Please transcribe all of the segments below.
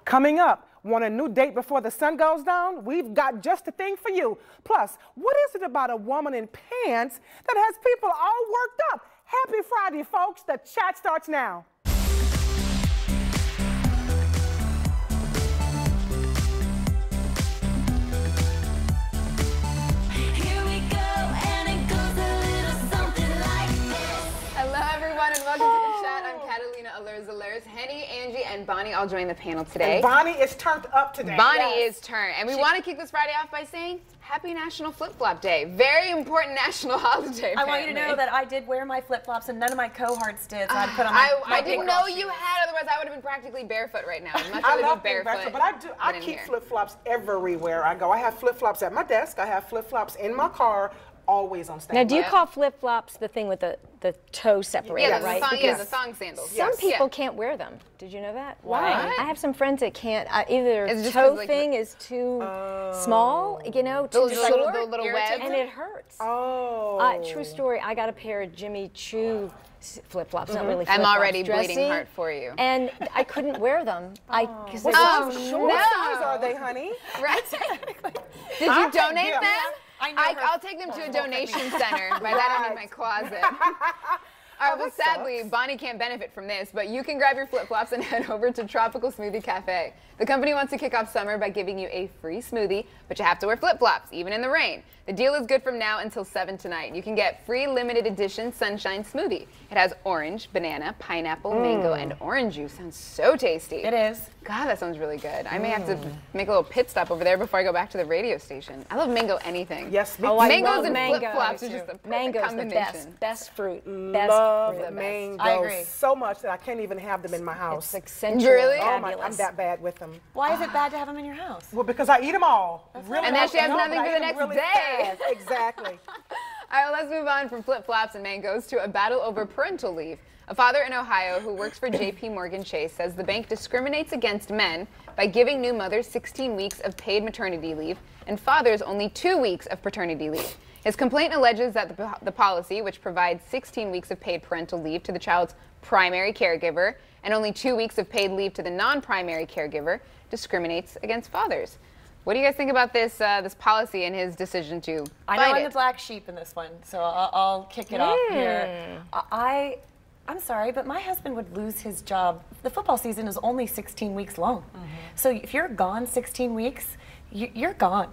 Coming up, want a new date before the sun goes down? We've got just the thing for you. Plus, what is it about a woman in pants that has people all worked up? Happy Friday, folks. The chat starts now. Welcome to the chat. I'm Catalina Alers. Henny, Angie, and Bonnie all join the panel today. And Bonnie is turned up today. Bonnie is turned. And we want to kick this Friday off by saying Happy National Flip-Flop Day. Very important national holiday, apparently. I want you to know that I did wear my flip-flops and none of my cohorts did, so I had to put on my I didn't know you had, otherwise I would have been practically barefoot right now. I'd much I rather love be barefoot. But I keep flip-flops everywhere I go. I have flip-flops at my desk. I have flip-flops in my car. Always on standby. Now, do you call flip-flops the thing with the toe separator, right? Because the thong sandals. Some people can't wear them. Did you know that? Why? I have some friends that can't. Either the toe thing is too small, you know, too short, the little web, and it hurts. Oh. True story. I got a pair of Jimmy Choo flip-flops, not really flip-flops. I'm already bleeding heart for you. And I couldn't wear them. Because What size are they, honey? Right. Did you donate them? I'll take them to a donation center. By that I mean my closet. All right, well, sadly, Bonnie can't benefit from this, but you can grab your flip-flops and head over to Tropical Smoothie Cafe. The company wants to kick off summer by giving you a free smoothie, but you have to wear flip-flops, even in the rain. The deal is good from now until 7 tonight. You can get free limited edition Sunshine Smoothie. It has orange, banana, pineapple, mango, and orange juice. Sounds so tasty. It is. God, that sounds really good. I may have to make a little pit stop over there before I go back to the radio station. I love mango anything. Yes, me too. Mangoes and flip-flops are just the perfect Mango's combination. the best fruit. Love mangoes I agree. so much that I can't even have them in my house. It's like sensual. Really? Oh my, I'm that bad with them. Why is it bad to have them in your house? Well, because I eat them all. Really, And then she has nothing for the next really day. fast. Exactly. All right, well, let's move on from flip-flops and mangoes to a battle over parental leave. A father in Ohio who works for J.P. Morgan Chase says the bank discriminates against men by giving new mothers 16 weeks of paid maternity leave and fathers only 2 weeks of paternity leave. His complaint alleges that the policy, which provides 16 weeks of paid parental leave to the child's primary caregiver and only 2 weeks of paid leave to the non-primary caregiver, discriminates against fathers. What do you guys think about this this policy and his decision to I know I'm the black sheep in this one, so I'll kick it off here. I'm sorry, but my husband would lose his job. The football season is only 16 weeks long. So if you're gone 16 weeks, you're gone.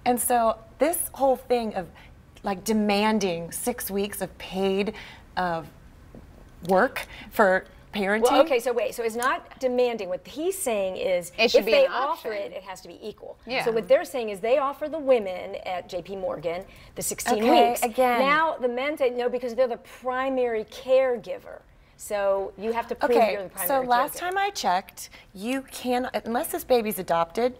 And so this whole thing of like demanding 6 weeks of paid work for parenting. Well, okay, so wait. So it's not demanding. What he's saying is if they offer it, it has to be equal. Yeah. So what they're saying is they offer the women at J.P. Morgan the 16 weeks. Again. Now the men say no because they're the primary caregiver. So you have to prove you're the primary so last caregiver. time I checked, you can, unless this baby's adopted,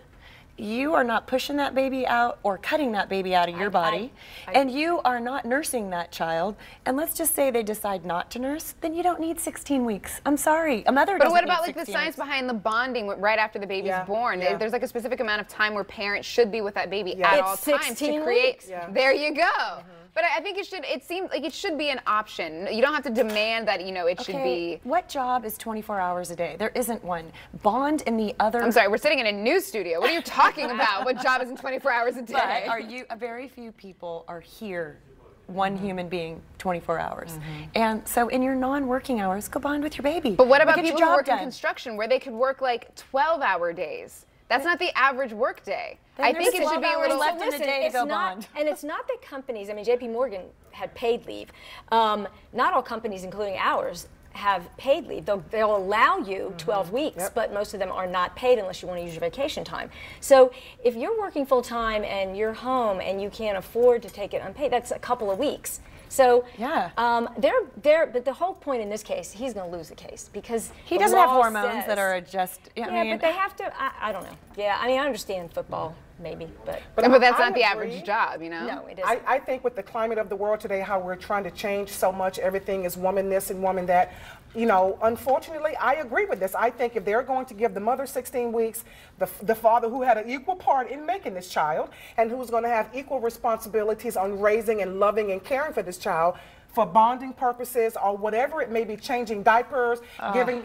you are not pushing that baby out or cutting that baby out of your body, and you are not nursing that child. And let's just say they decide not to nurse, then you don't need 16 weeks. I'm sorry, a mother doesn't But what about need like the 16 science weeks. behind the bonding right after the baby's born? There's like a specific amount of time where parents should be with that baby at all times to create. There you go. But I think it seems like it should be an option. You don't have to demand that, you know, it should be. What job is 24 hours a day? There isn't one. Bond in the other. I'm sorry, we're sitting in a news studio. What are you talking about? What job isn't 24 hours a day? But very few people are here, one human being, 24 hours. And so in your non-working hours, go bond with your baby. But what about people who work in construction where they could work like 12-hour days? That's not the average work day. I think it should be a little left in a day to go bond. And it's not that companies, I mean, J.P. Morgan had paid leave. Not all companies, including ours, have paid leave. They'll allow you 12 weeks, but most of them are not paid unless you want to use your vacation time. So if you're working full-time and you're home and you can't afford to take it unpaid, that's a couple of weeks. So but the whole point in this case, he's going to lose the case because he doesn't have hormones that are just. I mean, but they have to. I don't know. Yeah, I mean, I understand football. Maybe, but that's not the average job, you know? No, it isn't. I think with the climate of the world today, how we're trying to change so much, everything is woman this and woman that. You know, unfortunately, I agree with this. I think if they're going to give the mother 16 weeks, the father who had an equal part in making this child and who's going to have equal responsibilities on raising and loving and caring for this child, for bonding purposes or whatever it may be, changing diapers,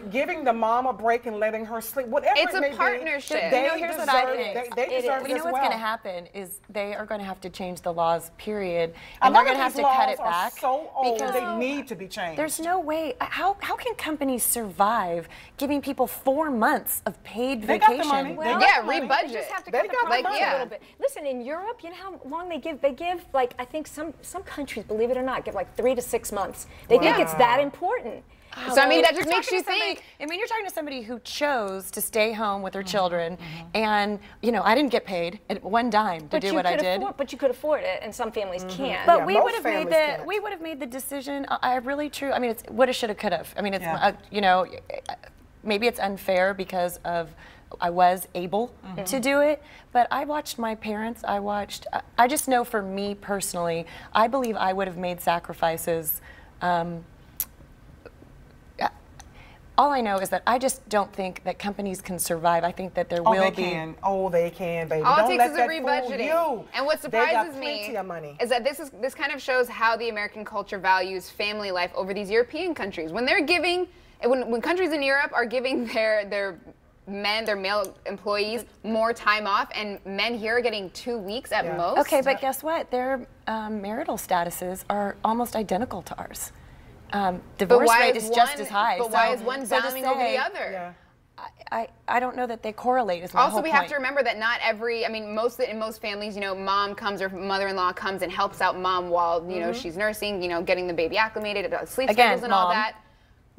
giving the mom a break and letting her sleep, whatever It's it may a partnership. be. They Here's deserve, what I think. They deserve it You as know what's well. going to happen is they are going to have to change the laws, period. A And lot they're going to of have these to cut laws it are back. so old, because they need to be changed. there's no way. How can companies survive giving people 4 months of paid They got the vacation? money. Well, They Yeah, got the money. rebudget. They just have to They cut the got the price money. a little bit. Listen, in Europe, you know how long they give? They give, like, I think some countries, believe it or not, give like 3 to 6 months. They think it's that important. So I mean, that just You're makes talking you to somebody- think. I mean, you're talking to somebody who chose to stay home with her children, and you know, I didn't get paid one dime to do what I did. But you could afford it, and some families can't. But Yeah, we most would have made families the can't. we would have made the decision. I really true. I mean, it's woulda, shoulda, coulda. I mean, it's Yeah. you know, maybe it's unfair because of I was able to do it, but I watched my parents. I just know for me personally, I believe I would have made sacrifices. All I know is that I just don't think that companies can survive. I think that there Oh, will they be. can. Oh, they can, baby. All Don't it takes let is a that fool rebudgeting. you. And what They got surprises plenty me of money. is that this kind of shows how the American culture values family life over these European countries. When they're giving, when countries in Europe are giving their male employees more time off, and men here are getting 2 weeks at Yeah. most. Okay, but guess what? Their marital statuses are almost identical to ours. Divorce rate is just as high. But why so- is one so to bounding over the say, other? Yeah. I don't know that they correlate. Is my Also, whole we have point. to remember that not every, I mean, in most families, you know, mom comes or mother-in-law comes and helps out mom while, you know, she's nursing, you know, getting the baby acclimated, sleep Again, schedules and all mom. that.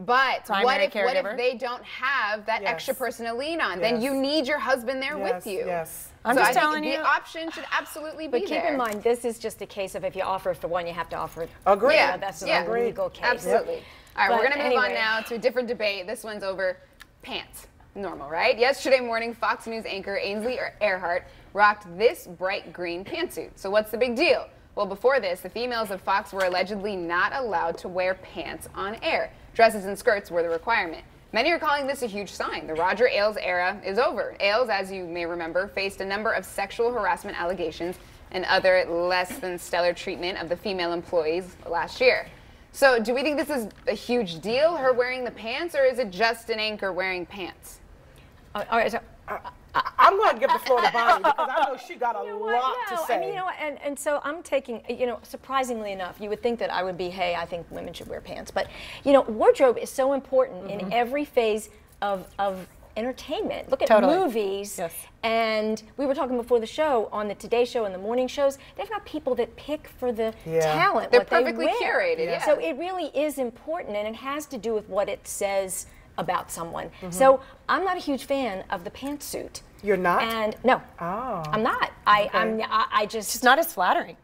But what Primary if caregiver. they don't have that Yes. extra person to lean on? Then Yes. you need your husband there Yes, with you. yes. I'm So just I think telling you. the option should absolutely be But there. keep in mind, this is just a case of if you offer for one, you have to offer. Agreed. Yeah, That's yeah. a legal case. Absolutely. All right, we're But going to move on anyway. now to a different debate. This one's over pants. Normal, right? Yesterday morning, Fox News anchor Ainsley Earhardt rocked this bright green pantsuit. So what's the big deal? Well, before this, the females of Fox were allegedly not allowed to wear pants on air. Dresses and skirts were the requirement. Many are calling this a huge sign. The Roger Ailes era is over. Ailes, as you may remember, faced a number of sexual harassment allegations and other less than stellar treatment of the female employees last year. So do we think this is a huge deal, her wearing the pants, or is it just an anchor wearing pants? All right, so, I'm going to give the floor to Bonnie because I know she got a lot to say. I mean, you know, and so I'm taking, you know, surprisingly enough, you would think that I would be, hey, I think women should wear pants. But, you know, wardrobe is so important in every phase of entertainment. Look at Totally. movies. Yes. And we were talking before the show, on the Today Show and the morning shows, they've got people that pick for the Yeah. talent, They're what they perfectly wear. curated, yeah. So it really is important, and it has to do with what it says about someone. So I'm not a huge fan of the pantsuit. You're not? And no, Oh. I'm not. I just It's not as flattering.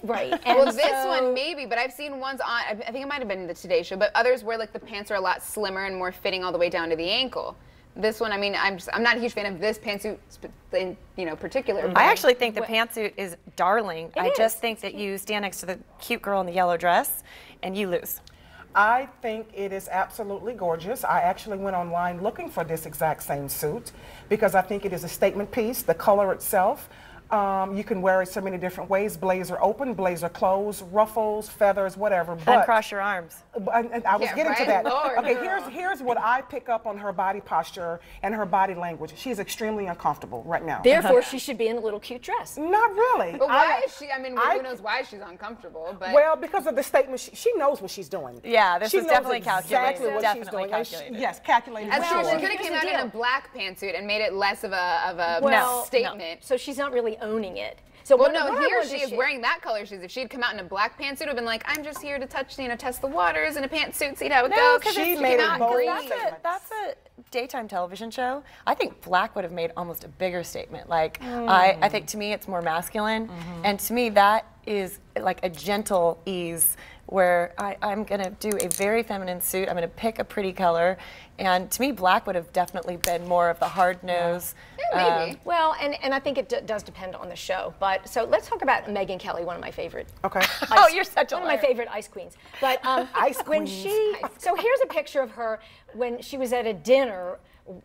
right. And Well, this so- one maybe, but I've seen ones on, I think it might have been in the Today Show, but others where like the pants are a lot slimmer and more fitting all the way down to the ankle. This one, I mean, I'm not a huge fan of this pantsuit in, you know, particular. I actually think the pantsuit is darling. I is. just think that you stand next to the cute girl in the yellow dress and you lose. I think it is absolutely gorgeous. I actually went online looking for this exact same suit because I think it is a statement piece, the color itself. You can wear it so many different ways, blazer open, blazer closed, ruffles, feathers, whatever. But Uncross your arms. and I was Yeah, getting to right? that. Lord, Okay, girl. here's what I pick up on her body posture and her body language. She is extremely uncomfortable right now. therefore, she should be in a little cute dress. Not really. But why is she, I mean, I- who knows why she's uncomfortable, but. Well, because of the statement, she knows what she's doing. Yeah, this she was knows definitely exactly calculated. what Definitely she's doing. And calculated. yes, calculated. as for well, sure. she could have Here's came the out in a deal. black pantsuit and made it less of a Well, statement. So she's not really owning it. So Well, what no, I here wanted she to is share- wearing that color shoes. If she had come out in a black pantsuit, it would have been like, I'm just here to touch, you know, test the waters in a pantsuit, see how it No, goes. because She it's made it not bold green. statements. That's a daytime television show. I think black would have made almost a bigger statement. Like, I think to me it's more masculine. And to me that is like a gentle ease where I'm going to do a very feminine suit. I'm going to pick a pretty color. And to me, black would have definitely been more of the hard nose. Yeah, maybe. Well, and I think it does depend on the show. But so let's talk about Megyn Kelly, one of my favorite. Okay. Oh, you're such a One of my liar. favorite ice queens. But Ice when queens. she, so here's a picture of her when she was at a dinner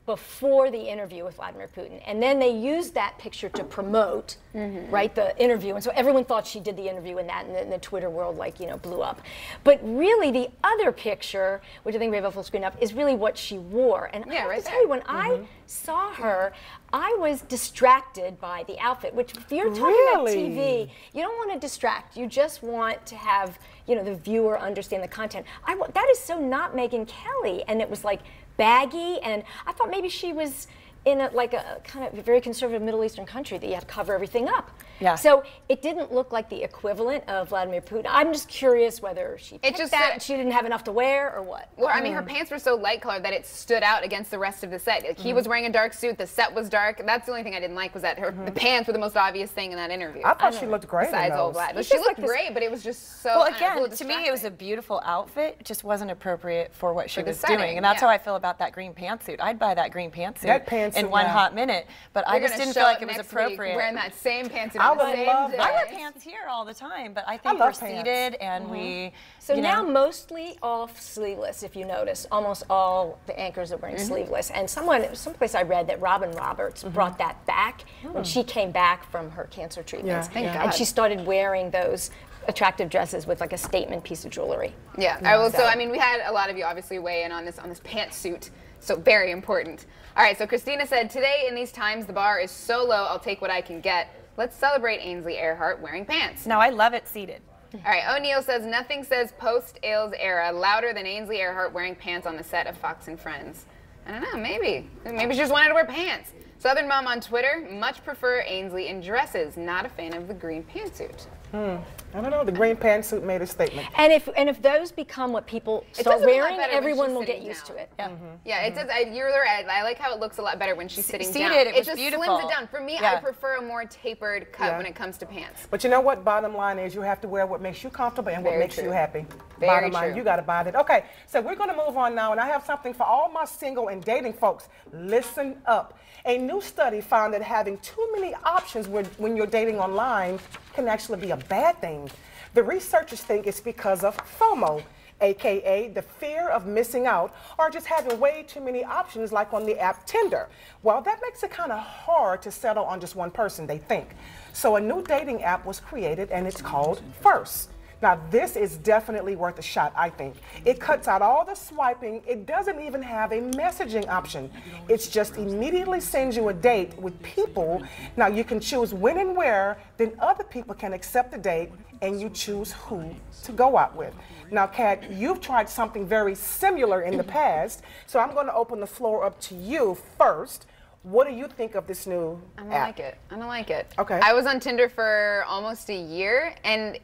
before the interview with Vladimir Putin. And then they used that picture to promote, right, the interview. And so everyone thought she did the interview in that, and then the Twitter world, like, you know, blew up. But really, the other picture, which I think we have a full screen up, is really what she wore. And I have to tell you, when I saw her, I was distracted by the outfit, which if you're talking about TV, you don't want to distract. You just want to have, you know, the viewer understand the content. That is so not Megyn Kelly. And it was like baggy, and I thought maybe she was in like a kind of very conservative Middle Eastern country that you had to cover everything up. Yeah. So it didn't look like the equivalent of Vladimir Putin. I'm just curious whether she picked that, she didn't have enough to wear, or what. Well, I mean, her pants were so light colored that it stood out against the rest of the set. Like, he was wearing a dark suit, the set was dark. That's the only thing I didn't like, was that the pants were the most obvious thing in that interview. I thought she looked great. Besides old Vlad. Well, she looked great, but it was just so. Well, again, to me, it was a beautiful outfit. It just wasn't appropriate for what she was doing, and that's how I feel about that green pantsuit. I'd buy that green pantsuit in one hot minute, but I just didn't feel like it was appropriate. Wearing that same pantsuit. I would love that. I wear pants here all the time, but I think we're seated and we. So now mostly all sleeveless, if you notice. Almost all the anchors are wearing sleeveless. And someplace I read that Robin Roberts brought that back when she came back from her cancer treatments. Thank God. And she started wearing those attractive dresses with like a statement piece of jewelry. Yeah. I will. So I mean, we had a lot of you obviously weigh in on this pantsuit. So very important. All right. So Christina said, today in these times the bar is so low, I'll take what I can get. Let's celebrate Ainsley Earhart wearing pants. No, I love it seated. All right, O'Neill says, nothing says post-Ailes era louder than Ainsley Earhart wearing pants on the set of Fox and Friends. I don't know, maybe. Maybe she just wanted to wear pants. Southern Mom on Twitter, much prefer Ainsley in dresses, not a fan of the green pantsuit. I don't know, the green pantsuit made a statement. And if those become what people start wearing, everyone will get used to it. Yeah, yeah, it does. You're right. I like how it looks a lot better when she's sitting down. It was just beautiful. Slims it down. For me, I prefer a more tapered cut when it comes to pants. But you know what? Bottom line is you have to wear what makes you comfortable and what makes you happy. Very Bottom line, you got to buy that. Okay, so we're going to move on now, and I have something for all my single and dating folks. Listen up. A new study found that having too many options when you're dating online can actually be a bad thing. The researchers think it's because of FOMO, aka the fear of missing out, or just having way too many options like on the app Tinder. Well, that makes it kind of hard to settle on just one person, they think. So a new dating app was created, and it's called First. Now, this is definitely worth a shot, I think. It cuts out all the swiping. It doesn't even have a messaging option. It's just immediately sends you a date with people. Now, you can choose when and where, then other people can accept the date, and you choose who to go out with. Now, Kat, you've tried something very similar in the past, so I'm going to open the floor up to you first. What do you think of this new app? I don't like it. I don't like it. Okay. I was on Tinder for almost a year, and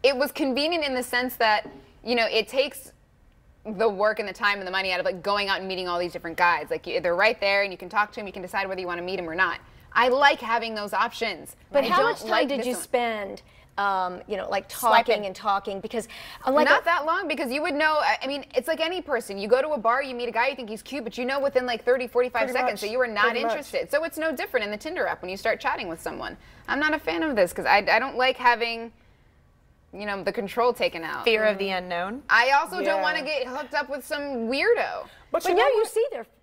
it was convenient in the sense that, you know, it takes the work and the time and the money out of like going out and meeting all these different guys. Like they're right there, and you can talk to them. You can decide whether you want to meet them or not. I like having those options. But how much time did you spend? You know, like talking and talking, because like not that long, because you would know. I mean, it's like any person. You go to a bar, you meet a guy, you think he's cute, but you know within like 30, 45 seconds that you are not interested. So it's no different in the Tinder app when you start chatting with someone. I'm not a fan of this because I don't like having, you know, the control taken out. Fear of the unknown. I also don't want to get hooked up with some weirdo. But you know,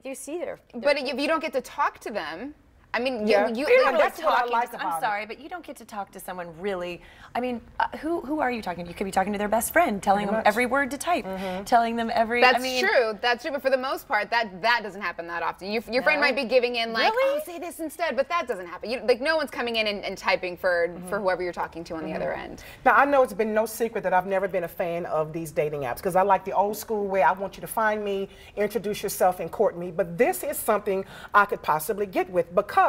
you see their. But if you don't get to talk to them. I mean, yeah. you that's what I like about I'm sorry, but you don't get to talk to someone really. I mean, who are you talking to? You could be talking to their best friend, telling them every word to type, telling them every. That's true. That's true. But for the most part, that doesn't happen that often. Your friend might be giving in like, oh, say this instead, but that doesn't happen. Like no one's coming in and typing for whoever you're talking to on the other end. Now I know it's been no secret that I've never been a fan of these dating apps because I like the old school way. I want you to find me, introduce yourself, and court me. But this is something I could possibly get with because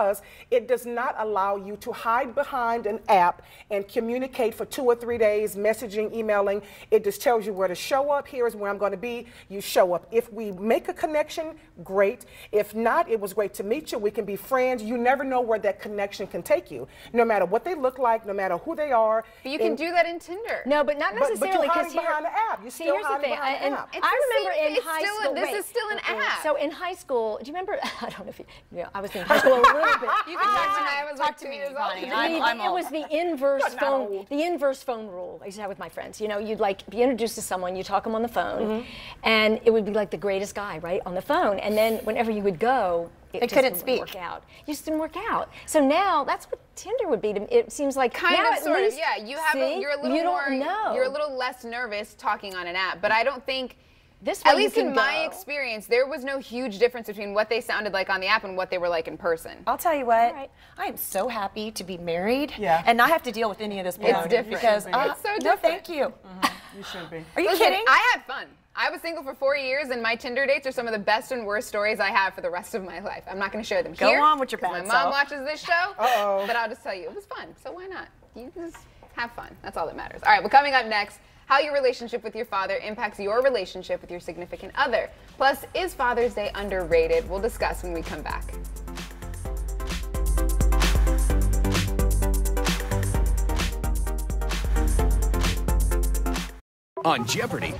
it does not allow you to hide behind an app and communicate for 2 or 3 days, messaging, emailing. It just tells you where to show up. Here's where I'm going to be. You show up. If we make a connection, great. If not, it was great to meet you. We can be friends. You never know where that connection can take you, no matter what they look like, no matter who they are. But you can do that in Tinder. No, but not necessarily. But you're hiding behind the app. You're still hiding behind the app. I remember in high school. This is still an app. So in high school, do you remember? I don't know if you know, I was in high school a little little bit. You can talk to me. I was like Talk to 2 me, years old. Bonnie. I'm It old. was the inverse Not phone. old. The inverse phone rule I used to have with my friends. You know, you'd like be introduced to someone, you talk them on the phone, and it would be like the greatest guy, right, on the phone. And then whenever you would go, it just couldn't wouldn't speak. work out. You just didn't work out. So now that's what Tinder would be. It seems like Kind now of, at sort least, of, yeah. You have, see, you're a little you more, don't know. you're a little less nervous talking on an app. But I don't think, This way at you least can in my go. experience, there was no huge difference between what they sounded like on the app and what they were like in person. I'll tell you what, right. I am so happy to be married Yeah. and not have to deal with any of this baloney. different. Because, It's so no, different. thank you. You should be. Are you Listen, kidding? I had fun. I was single for 4 years, and my Tinder dates are some of the best and worst stories I have for the rest of my life. I'm not going to share them Go here. on with your 'cause bad My mom self. watches this show, but I'll just tell you, it was fun. So why not? You just have fun. That's all that matters. All right, well, coming up next, how your relationship with your father impacts your relationship with your significant other. Plus, is Father's Day underrated? We'll discuss when we come back. On Jeopardy!